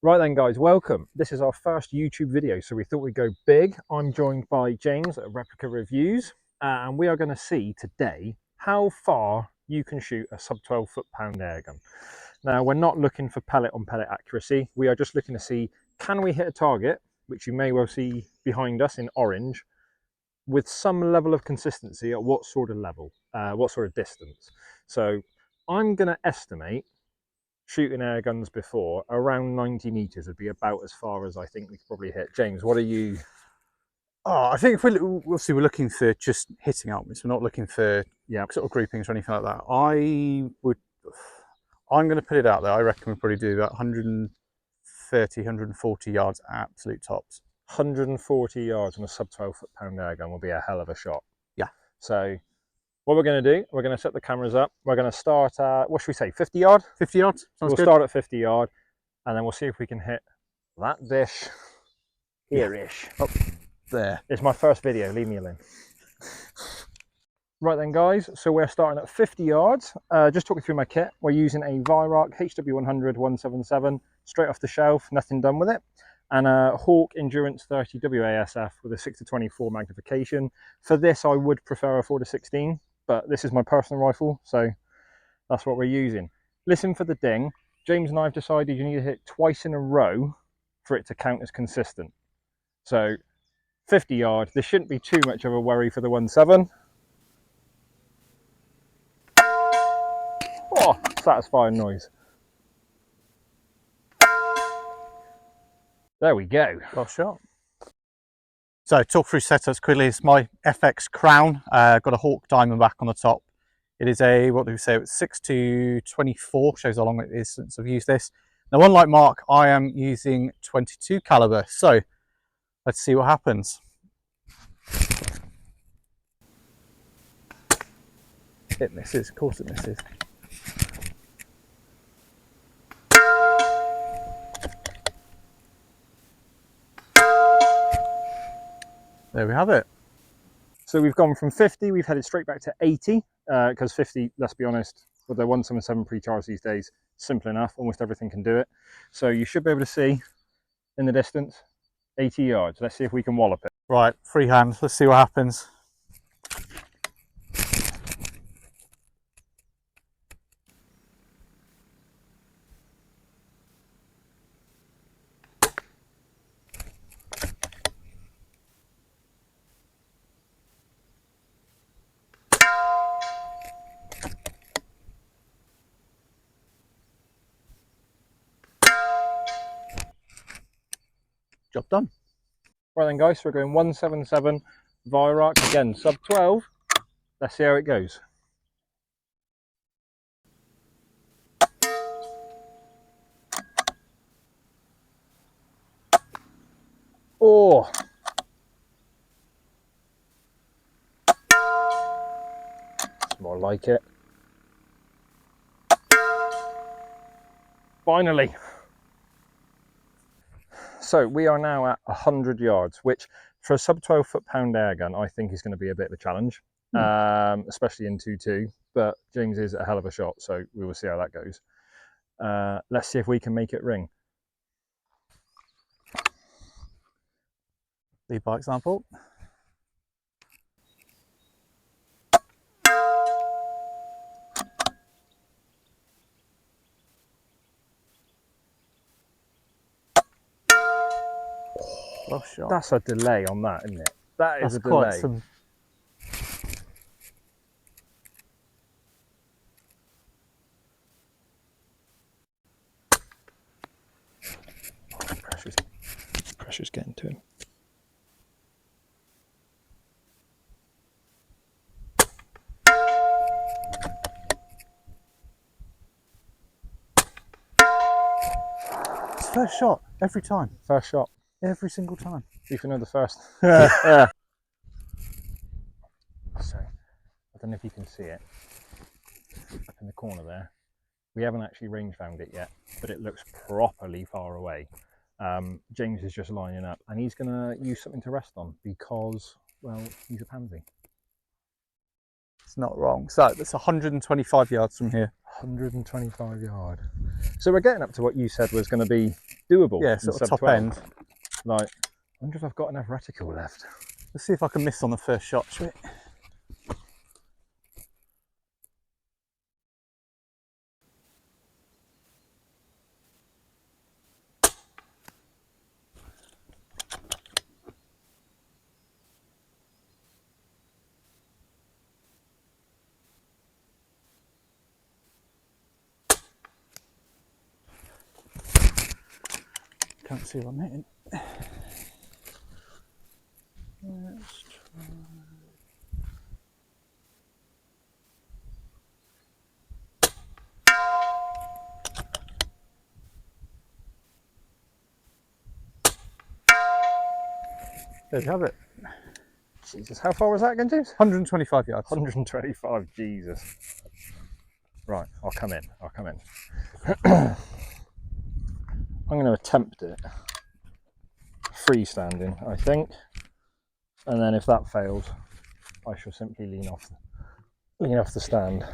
Right then guys, welcome. This is our first YouTube video, so we thought we'd go big. I'm joined by James at Replica Reviews, and we are going to see today how far you can shoot a sub 12 foot-pound airgun. Now, we're not looking for pellet on pellet accuracy. We are just looking to see, can we hit a target, which you may well see behind us in orange, with some level of consistency at what sort of level, what sort of distance. So I'm going to estimate shooting air guns before, around 90 meters would be about as far as I think we could probably hit. James, what are you? I think if we're looking for just hitting upwards. We're not looking for sort of groupings or anything like that. I'm going to put it out there. I reckon we'll probably do about 130, 140 yards absolute tops. 140 yards on a sub 12 foot-pound air gun will be a hell of a shot. Yeah. So what we're going to do, we're going to set the cameras up. We're going to start at, what should we say, 50 yard? 50 yards? We'll start at 50 yard, and then we'll see if we can hit that dish here-ish. Yeah. Up there. It's my first video, leave me alone. Right then guys, so we're starting at 50 yards. Just talking through my kit, we're using a Viroc HW100 177, straight off the shelf, nothing done with it. And a Hawk Endurance 30 WASF with a 6-24 magnification. For this, I would prefer a 4-16, but this is my personal rifle, so that's what we're using. Listen for the ding. James and I have decided you need to hit twice in a row for it to count as consistent. So 50 yards, this shouldn't be too much of a worry for the 1.7. Oh, satisfying noise. There we go. Well shot. So talk through setups quickly. It's my FX Crown. Got a Hawk Diamondback on the top. It is a, what do we say, it's 6-24, shows how long it is since I've used this. Now, unlike Mark, I am using 22 caliber. So let's see what happens. It misses, of course it misses. There we have it. So we've gone from 50, we've headed straight back to 80, because 50, let's be honest, with the 177 pre-charge these days, simple enough, almost everything can do it. So you should be able to see in the distance, 80 yards. Let's see if we can wallop it. Right, freehand, let's see what happens. Job done. Right then guys, so we're going 177 Viroc, again sub 12. Let's see how it goes. Oh, it's more like it. Finally. So we are now at 100 yards, which for a sub 12 foot-pound air gun, I think is going to be a bit of a challenge, especially in 2.2. But James is a hell of a shot, so we will see how that goes. Let's see if we can make it ring. Lead by example. Well shot. That's a delay on that, isn't it? That is a delay. Pressure's getting to him. It's first shot every time. First shot. Every single time. Even though the first. So, I don't know if you can see it up in the corner there. We haven't actually range found it yet, but it looks properly far away. James is just lining up, and he's going to use something to rest on because, well, he's a pansy. It's not wrong. So that's 125 yards from here. 125 yard. So we're getting up to what you said was going to be doable. Yeah, in sort of sub top 12. end. Like, I wonder if I've got enough reticle left. Let's see if I can miss on the first shot, shall we? Can't see what I'm hitting. Let's try. There you have it. Jesus, how far was that again, James? 125 yards. 125, Jesus. Right, I'll come in. I'm going to attempt it freestanding, I think, and then if that fails, I shall simply lean off the stand.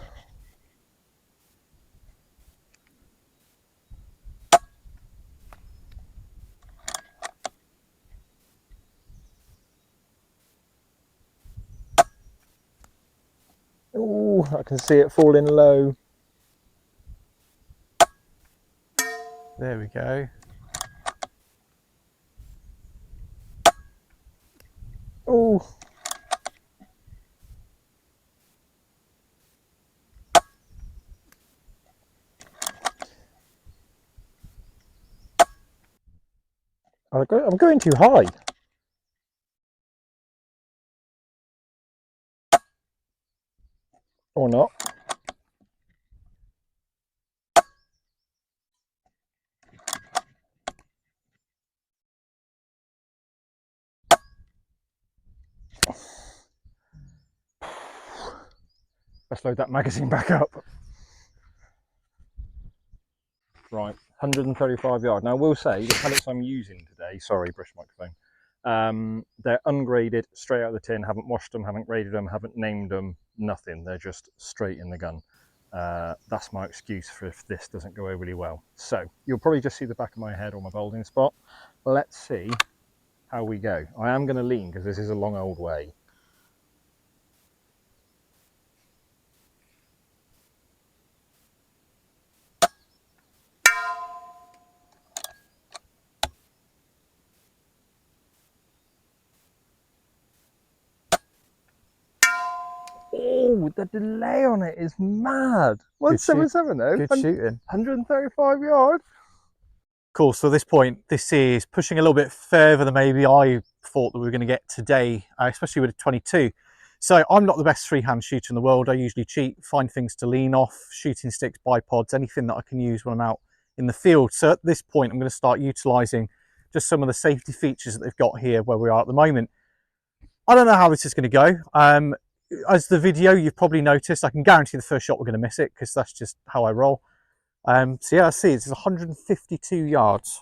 Oh, I can see it falling low. There we go. Oh. I'm going too high. Or not. Let's load that magazine back up. Right, 135 yard. Now, I will say the pellets I'm using today, sorry, brush microphone, they're ungraded, straight out of the tin, haven't washed them, haven't graded them, haven't named them, nothing. They're just straight in the gun. That's my excuse for if this doesn't go overly well. So you'll probably just see the back of my head or my balding spot. Let's see how we go. I am going to lean because this is a long old way. Oh, the delay on it is mad. 177 though. Good shooting. 135 yards. Cool, so at this point, this is pushing a little bit further than maybe I thought that we were going to get today, especially with a 22. So I'm not the best freehand shooter in the world. I usually cheat, find things to lean off, shooting sticks, bipods, anything that I can use when I'm out in the field. So at this point, I'm going to start utilising just some of the safety features that they've got here where we are at the moment. I don't know how this is going to go. As the video, you've probably noticed, I can guarantee the first shot we're going to miss it because that's just how I roll. So yeah, I see it's 152 yards.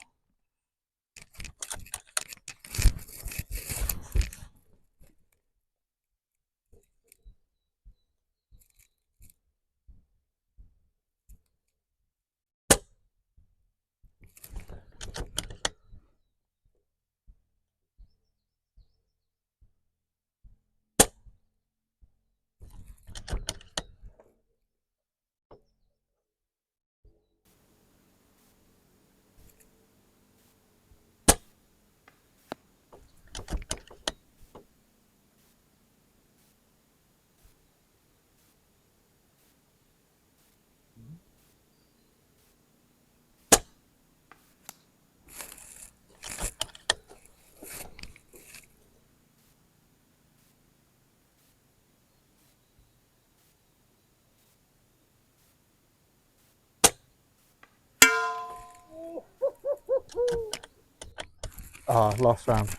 Ah, last round.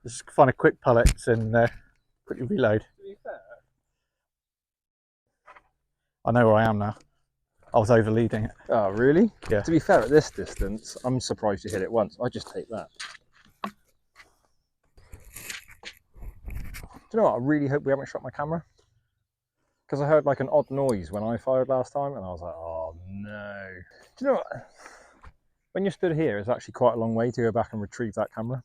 Just find a quick pellets and quickly reload. To be fair, I know where I am now. I was over leading it. oh really? Yeah. To be fair, at this distance, I'm surprised you hit it once. I just take that. Do you know what? I really hope we haven't shot my camera. because I heard like an odd noise when I fired last time, and I was like, oh no. Do you know what? When you're stood here, it's actually quite a long way to go back and retrieve that camera.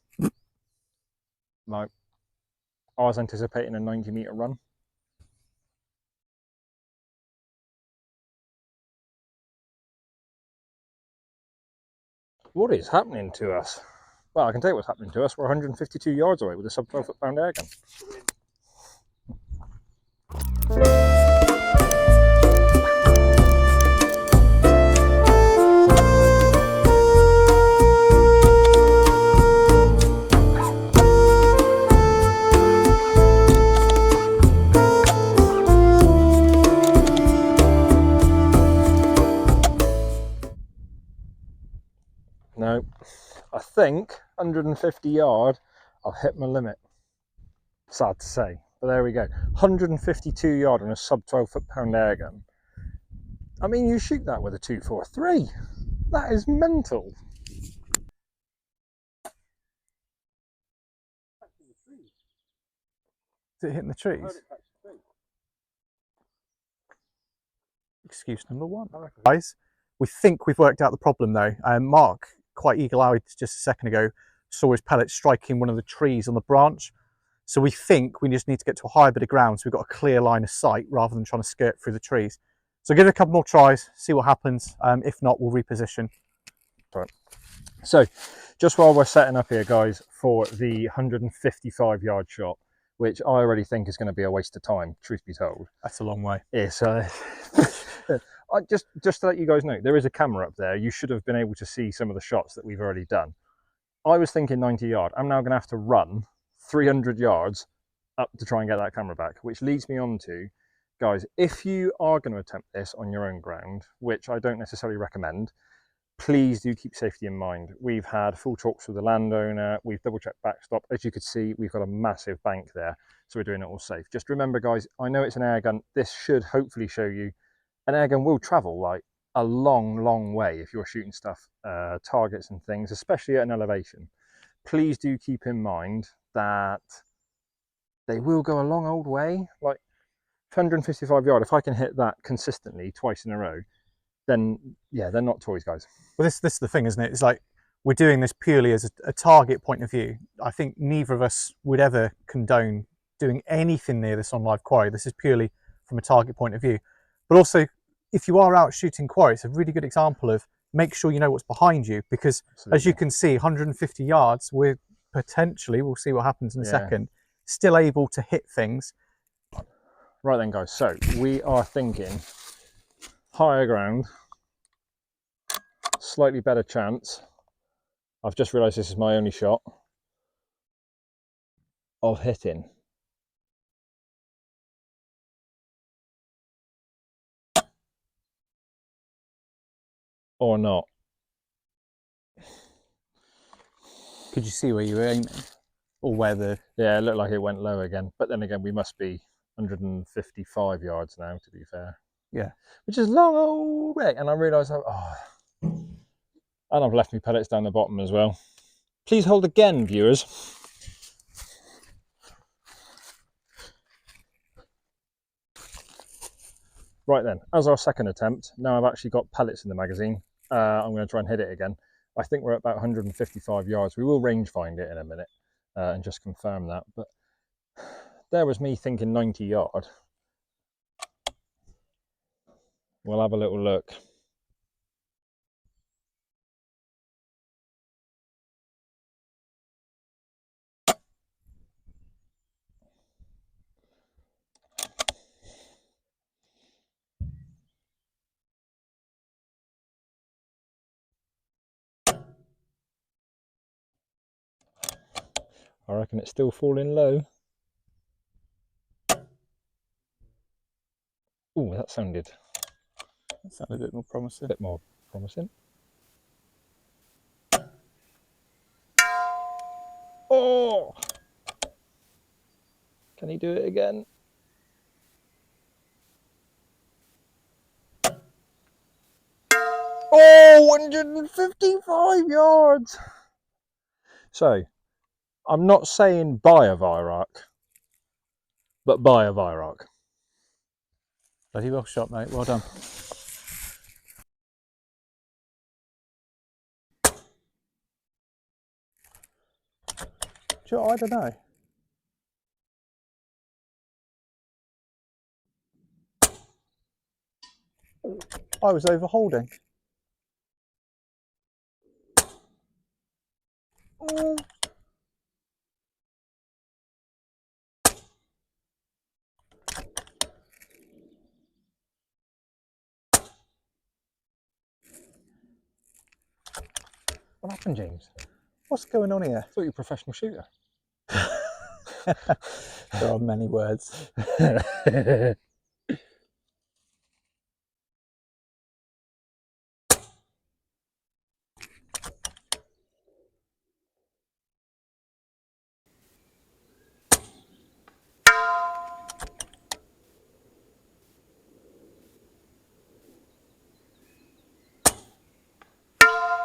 Like, I was anticipating a 90-meter run. What is happening to us? Well, I can tell you what's happening to us. We're 152 yards away with a sub 12 foot-pound airgun. No, I think 150 yard, I'll hit my limit. Sad to say, but there we go. 152 yard on a sub 12 foot-pound airgun. I mean, you shoot that with a 243. That is mental. Is it hitting the trees? Excuse number one. Guys, we think we've worked out the problem though. Mark, quite eagle-eyed just a second ago, saw his pellet striking one of the trees on the branch. So we think we just need to get to a higher bit of ground so we've got a clear line of sight rather than trying to skirt through the trees. So give it a couple more tries, see what happens. If not, we'll reposition. Right. So just while we're setting up here, guys, for the 155 yard shot, which I already think is going to be a waste of time, truth be told. That's a long way. It's just to let you guys know, there is a camera up there. You should have been able to see some of the shots that we've already done. I was thinking 90 yard. I'm now going to have to run 300 yards up to try and get that camera back, which leads me on to, guys, if you are going to attempt this on your own ground, which I don't necessarily recommend, please do keep safety in mind. We've had full talks with the landowner. We've double checked backstop. As you could see, we've got a massive bank there, so we're doing it all safe. Just remember, guys, I know it's an air gun. This should hopefully show you an air gun will travel like a long way if you're shooting stuff, targets and things, especially at an elevation. Please do keep in mind that they will go a long old way. Like 155 yard, if I can hit that consistently twice in a row, then yeah, they're not toys, guys. Well, this is the thing, isn't it? It's like we're doing this purely as a target point of view. I think neither of us would ever condone doing anything near this on live quarry. This is purely from a target point of view. But also, if you are out shooting quarry, it's a really good example of make sure you know what's behind you, because absolutely, as you can see, 150 yards, we're potentially, we'll see what happens in a second, still able to hit things. Right then, guys, so we are thinking higher ground, slightly better chance. I've just realised this is my only shot of hitting. Or not. Could you see where you were aiming? Or where the... Yeah, it looked like it went low again. But then again, we must be 155 yards now, to be fair. Yeah. Which is long old way. And I realised, and I've left my pellets down the bottom as well. Please hold again, viewers. Right then, as our second attempt, now I've actually got pellets in the magazine. I'm going to try and hit it again. I think we're at about 155 yards. We will range find it in a minute and just confirm that. But there was me thinking 90 yard. We'll have a little look. I reckon it's still falling low. Oh, that sounded a bit more promising. A bit more promising. Oh! Can he do it again? Oh, 155 yards! So, I'm not saying buy a Viroc, but buy a Viroc. Bloody well shot, mate. Well done. I don't know. I was overholding. Oh. What happened, James? What's going on here? I thought you were a professional shooter. There are many words.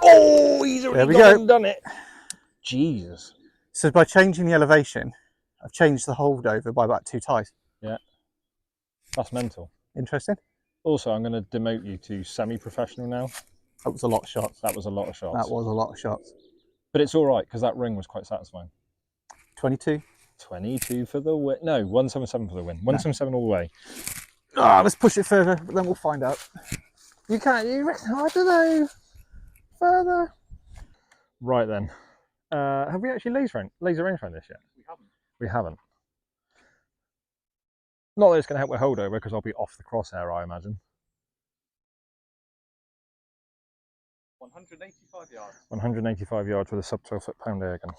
Oh, he's already There we gone go. and done it. Jesus. So by changing the elevation, I've changed the holdover by about 2 ties. Yeah, that's mental. Interesting. Also, I'm going to demote you to semi-professional now. That was a lot of shots. That was a lot of shots. That was a lot of shots. But it's all right, because that ring was quite satisfying. 22. 22 for the win. No, 177 for the win. 177 all the way. Ah, let's push it further, but then we'll find out. You can't, I don't know. Further. Right then. Have we actually laser rangefinder this yet? We haven't. We haven't. Not that it's going to help with holdover, because I'll be off the crosshair, I imagine. 185 yards. 185 yards with a sub 12 foot-pound airgun.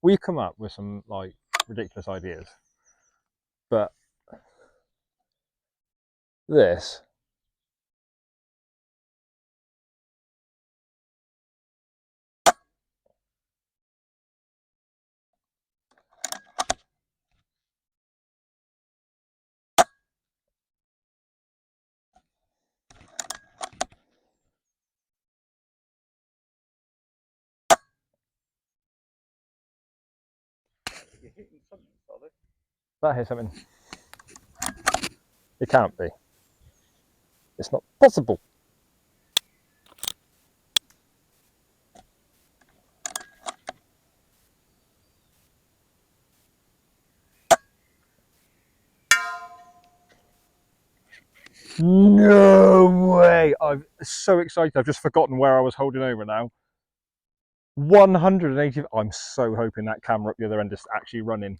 We've come up with some like ridiculous ideas, but this You're hitting something, solid. that hit something. It can't be. It's not possible. No way! I'm so excited. I've just forgotten where I was holding over now. 180. I'm so hoping that camera up the other end is actually running.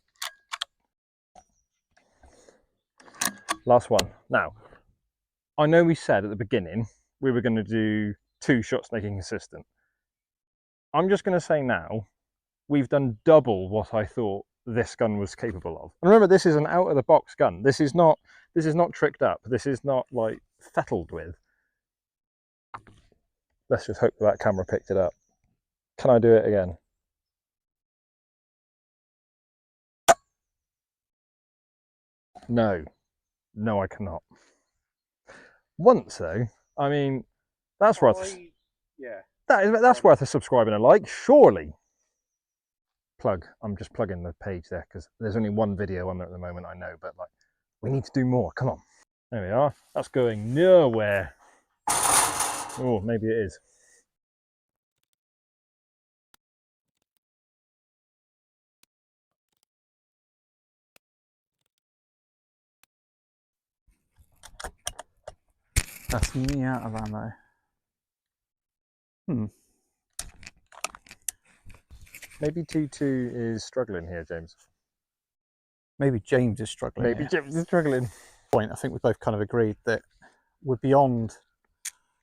Last one. Now, I know we said at the beginning we were going to do 2 shots making consistent. I'm just going to say now, we've done double what I thought this gun was capable of. And remember, this is an out of the box gun. This is not tricked up. This is not like fettled with. Let's just hope that camera picked it up. Can I do it again? No, I cannot. Once though, I mean, that's worth. Yeah. That's worth a subscribe and a like, surely. Plug. I'm just plugging the page there because there's only one video on there at the moment, I know, but like, we need to do more. Come on. There we are. That's going nowhere. Oh, maybe it is. That's me out of ammo. Maybe T2 is struggling here, James. Maybe James is struggling. Maybe here. James is struggling. I think we both kind of agreed that we're beyond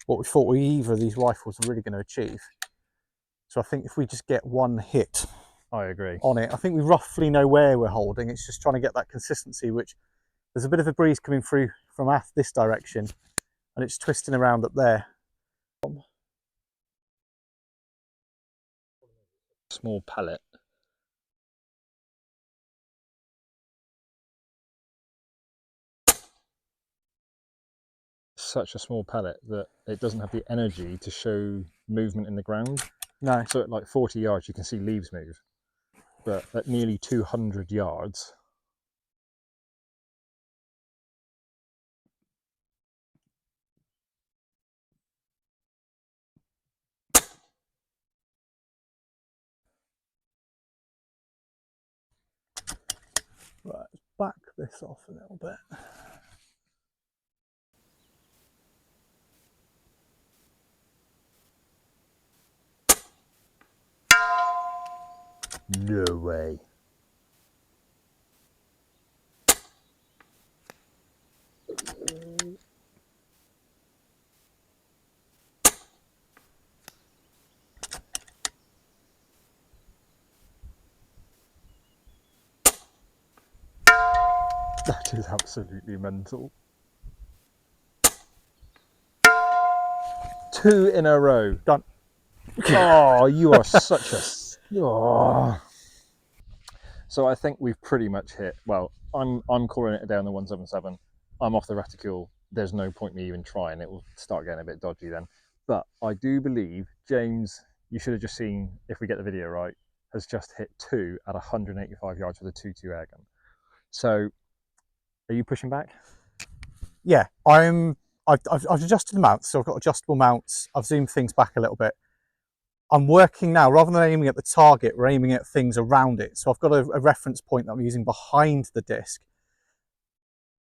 what we thought either of these rifles are really going to achieve. So I think if we just get one hit, I agree, on it, I think we roughly know where we're holding. It's just trying to get that consistency, which there's a bit of a breeze coming through from this direction, and it's twisting around up there. Small pellet. Such a small pellet that it doesn't have the energy to show movement in the ground. No. So at like 40 yards, you can see leaves move. But at nearly 200 yards, back this off a little bit. No way. That is absolutely mental. 2 in a row. Done. Oh, you are such a... Oh. So I think we've pretty much hit... Well, I'm calling it down the 177. I'm off the reticule. There's no point me even trying. It will start getting a bit dodgy then. But I do believe James, you should have just seen, if we get the video right, has just hit 2 at 185 yards with a 2.2 airgun. So are you pushing back? Yeah, I've adjusted the mounts, so I've got adjustable mounts. I've zoomed things back a little bit. I'm working now, rather than aiming at the target, we're aiming at things around it. So I've got a reference point that I'm using behind the disc.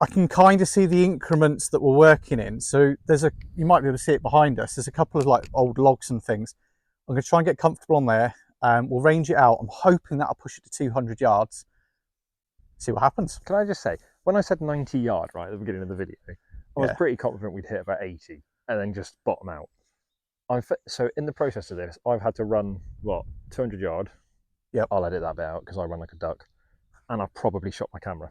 I can kind of see the increments that we're working in. So you might be able to see it behind us. There's a couple of like old logs and things. I'm going to try and get comfortable on there. We'll range it out. I'm hoping that'll push it to 200 yards. See what happens. Can I just say, when I said 90 yard right at the beginning of the video, I was pretty confident we'd hit about 80 and then just bottom out. So in the process of this, I've had to run, what, 200 yard? Yep. I'll edit that bit out because I run like a duck. And I've probably shot my camera.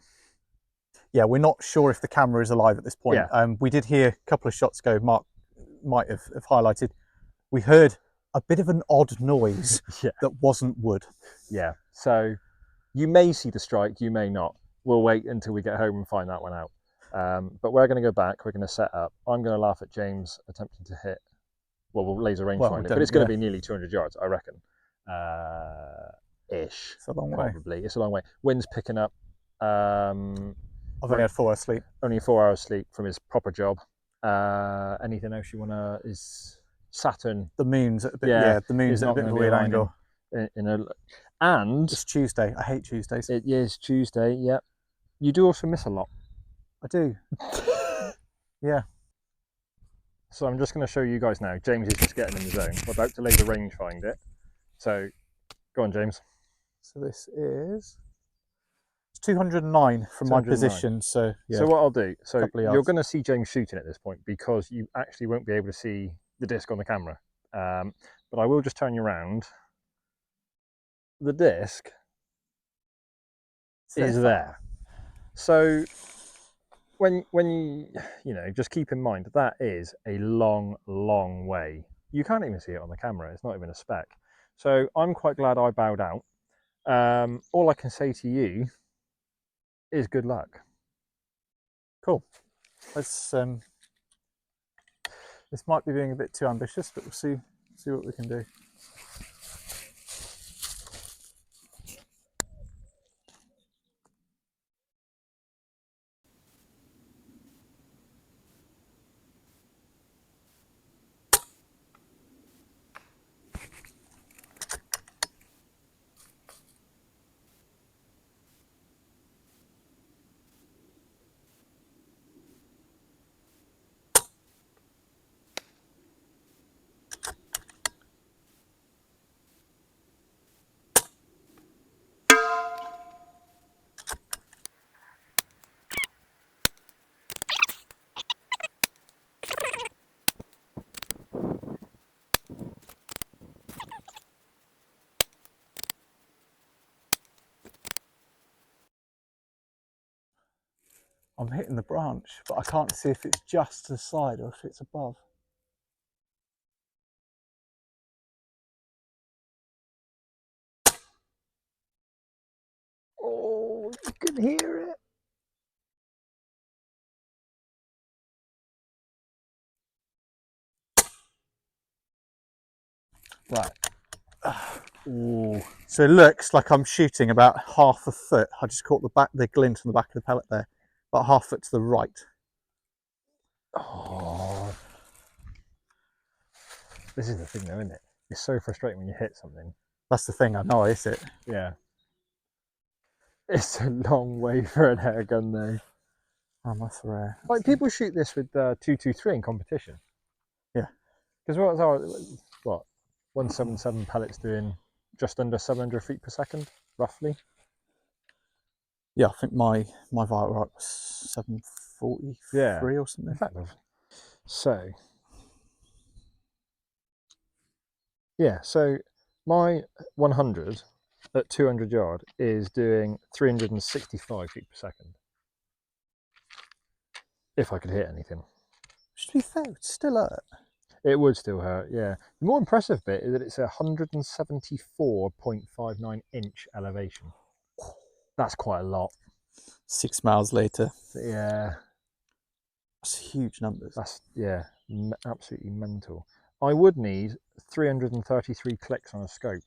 Yeah, we're not sure if the camera is alive at this point. Yeah. We did hear a couple of shots ago, Mark might have highlighted. We heard a bit of an odd noise that wasn't wood. Yeah, so you may see the strike, you may not. We'll wait until we get home and find that one out. But we're going to go back, we're going to set up. I'm going to laugh at James attempting to hit, well, we'll laser rangefinder, but it's going to be nearly 200 yards, I reckon. Ish. It's a long way. Probably. It's a long way. Wind's picking up. I've only had 4 hours sleep. Only 4 hours sleep from his proper job. Anything else you want to... Is Saturn... The moon's at a bit, yeah, the moon's at a bit of a weird angle. And... It's Tuesday. I hate Tuesdays. It is Tuesday, yeah. You do also miss a lot. I do. Yeah. So I'm just going to show you guys now. James is just getting in the zone. We're about to laser rangefinder it. So, go on, James. So this is... It's 209 from my position. So, yeah. So what I'll do, so you're going to see James shooting at this point because you actually won't be able to see the disc on the camera. But I will just turn you around. The disc is there. So when you know, just keep in mind that is a long way. You can't even see it on the camera. It's not even a speck. So I'm quite glad I bowed out. All I can say to you is good luck. Cool. Let's this might be being a bit too ambitious, but we'll see what we can do. I'm hitting the branch, but I can't see if it's just to the side or if it's above. Oh, you can hear it. Right. Ooh. So it looks like I'm shooting about half a foot. I just caught the glint on the back of the pellet there. About half foot to the right. Oh. This is the thing though, isn't it? It's so frustrating when you hit something. That's the thing, I know I hit it. Yeah. It's a long way for an air gun though. Oh, that's rare. Like people shoot this with 223 in competition. Yeah. Because what 177 pellets doing just under 700 feet per second, roughly. Yeah, I think my Vital was 743 Yeah. or something. In fact, so yeah, so my 100 at 200 yard is doing 365 feet per second. If I could hit anything. To be fair, it's still hurt. It would still hurt, yeah. The more impressive bit is that it's a 174.59 inch elevation. That's quite a lot. 6 miles later. Yeah. That's huge numbers. That's, yeah, absolutely mental. I would need 333 clicks on a scope,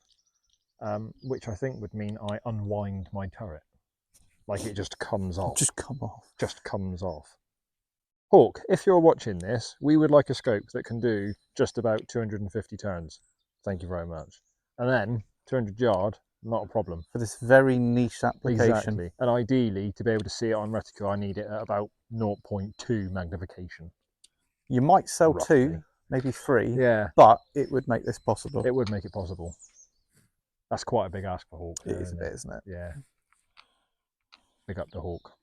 which I think would mean I unwind my turret. Like it just comes off. Just come off. Just comes off. Hawk, if you're watching this, we would like a scope that can do just about 250 turns. Thank you very much. And then 200 yard, not a problem. For this very niche application. Exactly. And ideally, to be able to see it on reticle, I need it at about 0.2 magnification. You might sell roughly. 2, maybe 3, yeah, but it would make this possible. It would make it possible. That's quite a big ask for Hawk. It is a bit, isn't it? Yeah. Big up to Hawk.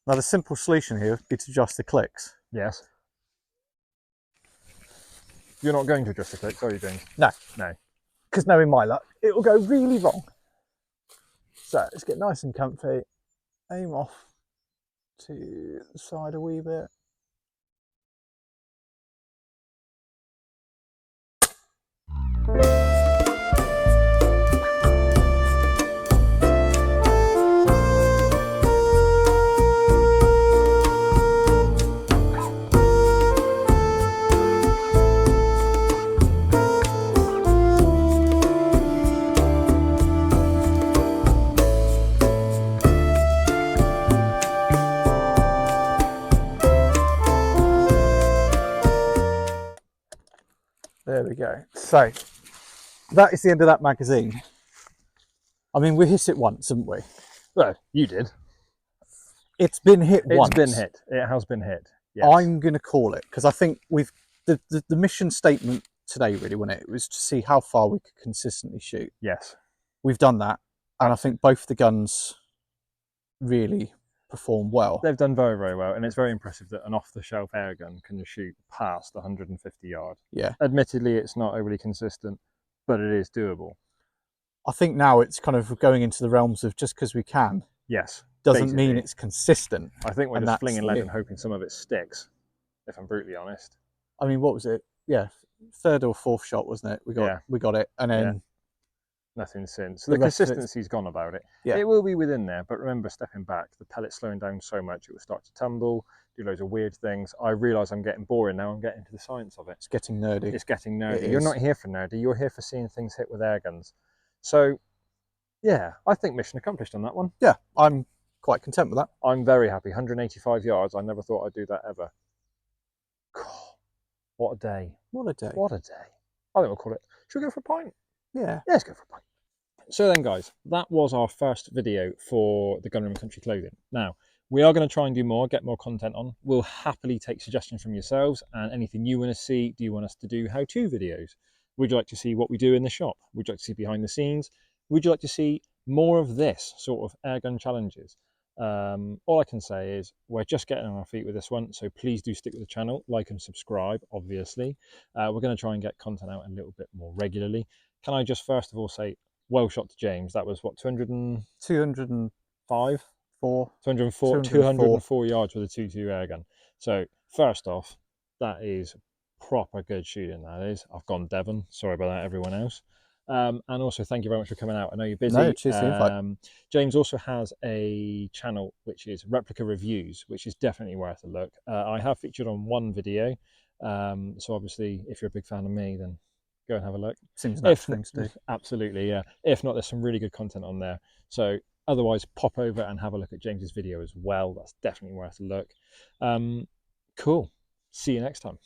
Now the simple solution here would be to adjust the clicks. Yes. You're not going to adjust the clicks, are you, James? No. No. Because knowing my luck, it will go really wrong. So let's get nice and comfy, aim off to the side a wee bit. There we go. So that is the end of that magazine. I mean, we hit it once, haven't we? Well, you did. It's been hit once. It's been hit. It has been hit. Yes. I'm going to call it because I think we've the mission statement today really, wasn't it? It was to see how far we could consistently shoot. Yes. We've done that, and I think both the guns really perform well. They've done very, very well, and it's very impressive that an off-the-shelf airgun can shoot past 150 yard. Yeah. Admittedly, it's not overly consistent, but it is doable. I think now it's kind of going into the realms of just because we can. Yes. Doesn't mean it's consistent. I think we're just flinging lead and hoping some of it sticks, if I'm brutally honest. I mean, what was it? Yeah, 3rd or 4th shot, wasn't it? We got it, and then nothing since. So the consistency's gone about it. Yeah. It will be within there, but remember, stepping back, the pellet's slowing down so much, it will start to tumble, do loads of weird things. I realise I'm getting boring now. I'm getting to the science of it. It's getting nerdy. It's getting nerdy. You're not here for nerdy. You're here for seeing things hit with air guns. So, yeah, I think mission accomplished on that one. Yeah, I'm quite content with that. I'm very happy. 185 yards. I never thought I'd do that ever. God, what a day. What a day. What a day. I think we'll call it. Should we go for a pint? Yeah. Yeah, let's go for a pint. So then, guys, that was our first video for the Gunroom Country Clothing. Now, we are going to try and do more, get more content on. We'll happily take suggestions from yourselves and anything you want to see. Do you want us to do how-to videos? Would you like to see what we do in the shop? Would you like to see behind the scenes? Would you like to see more of this sort of airgun challenges? All I can say is we're just getting on our feet with this one, so please do stick with the channel, like and subscribe, obviously. We're going to try and get content out a little bit more regularly. Can I just first of all say, well shot to James. That was what, 205? 204 yards with a 2.2 airgun. So first off, that is proper good shooting, that is. I've gone Devon. Sorry about that, everyone else. And also, thank you very much for coming out. I know you're busy. No, cheers for the invite. James also has a channel which is Replica Reviews, which is definitely worth a look. I have featured on one video, so obviously, if you're a big fan of me, then go and have a look. Seems a nice thing to do. Absolutely, yeah. If not, there's some really good content on there. So otherwise, pop over and have a look at James's video as well. That's definitely worth a look. Cool. See you next time.